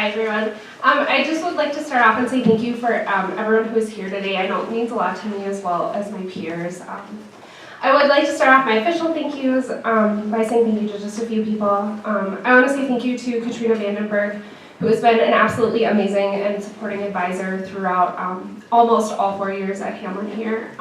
Hi everyone. I just would like to start off and say thank you for everyone who is here today. I know it means a lot to me as well as my peers. I would like to start off my official thank yous by saying thank you to just a few people. I want to say thank you to Katrina Vandenberg, who has been an absolutely amazing and supporting advisor throughout almost all 4 years at Hamline here.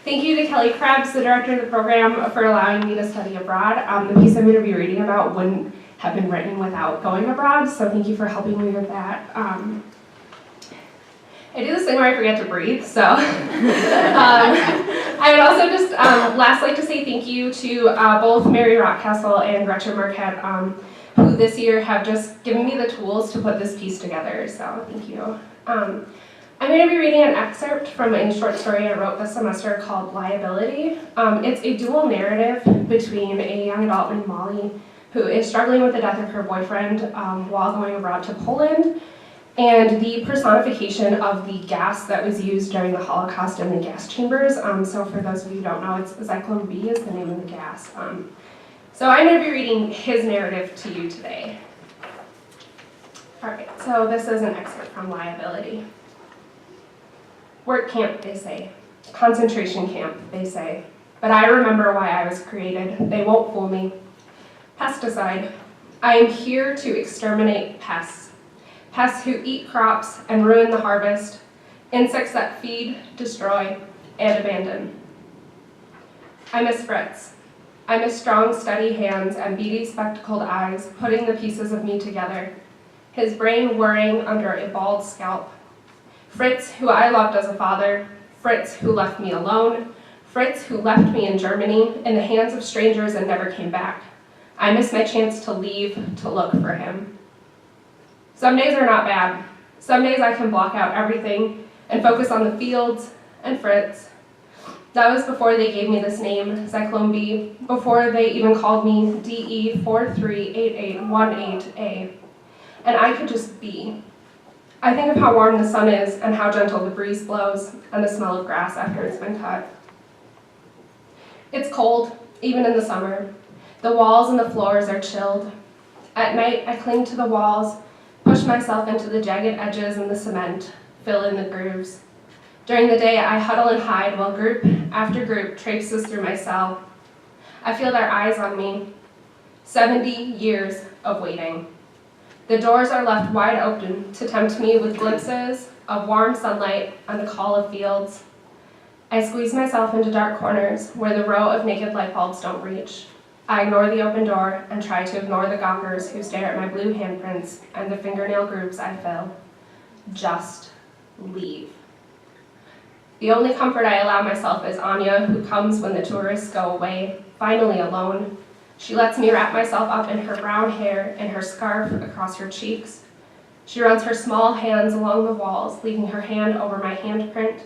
Thank you to Kelly Krebs, the director of the program, for allowing me to study abroad. The piece I'm going to be reading about wouldn't have been written without going abroad, so thank you for helping me with that. I do this thing where I forget to breathe, so. I would also just last like to say thank you to both Mary Rockcastle and Gretchen Marquette, who this year have just given me the tools to put this piece together, so thank you. I'm going to be reading an excerpt from a short story I wrote this semester called Liability. It's a dual narrative between a young adult named Molly, who is struggling with the death of her boyfriend while going abroad to Poland, and the personification of the gas that was used during the Holocaust in the gas chambers. So for those of you who don't know, it's Zyklon B is the name of the gas. So I'm going to be reading his narrative to you today. All right, so this is an excerpt from Liability. Work camp, they say. Concentration camp, they say. But I remember why I was created. They won't fool me. Pesticide. I am here to exterminate pests. Pests who eat crops and ruin the harvest. Insects that feed, destroy, and abandon. I miss Fritz. I miss strong, steady hands and beady, spectacled eyes putting the pieces of me together. His brain whirring under a bald scalp. Fritz, who I loved as a father. Fritz, who left me alone. Fritz, who left me in Germany in the hands of strangers and never came back. I miss my chance to leave, to look for him. Some days are not bad. Some days I can block out everything and focus on the fields and Fritz. That was before they gave me this name, Zyklon B, before they even called me DE438818A. And I could just be. I think of how warm the sun is and how gentle the breeze blows and the smell of grass after it's been cut. It's cold, even in the summer. The walls and the floors are chilled. At night, I cling to the walls, push myself into the jagged edges and the cement, fill in the grooves. During the day, I huddle and hide while group after group traipses through my cell. I feel their eyes on me. 70 years of waiting. The doors are left wide open to tempt me with glimpses of warm sunlight and the call of fields. I squeeze myself into dark corners where the row of naked light bulbs don't reach. I ignore the open door and try to ignore the gawkers who stare at my blue handprints and the fingernail grooves I fill. Just leave. The only comfort I allow myself is Anya, who comes when the tourists go away, finally alone. She lets me wrap myself up in her brown hair and her scarf across her cheeks. She runs her small hands along the walls, leaving her hand over my handprint.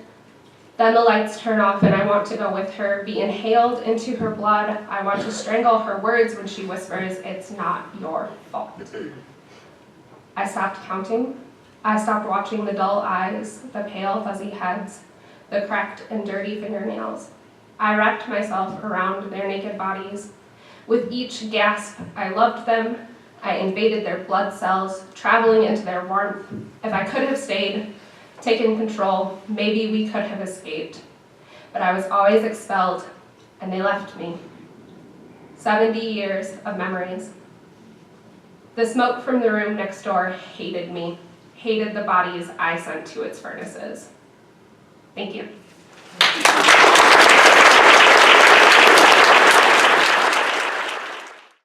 Then the lights turn off and I want to go with her, be inhaled into her blood. I want to strangle her words when she whispers, "It's not your fault." I stopped counting. I stopped watching the dull eyes, the pale fuzzy heads, the cracked and dirty fingernails. I wrapped myself around their naked bodies. With each gasp, I loved them. I invaded their blood cells, traveling into their warmth. If I could have stayed, taken control, maybe we could have escaped. But I was always expelled, and they left me. 70 years of memories. The smoke from the room next door hated me, hated the bodies I sent to its furnaces. Thank you.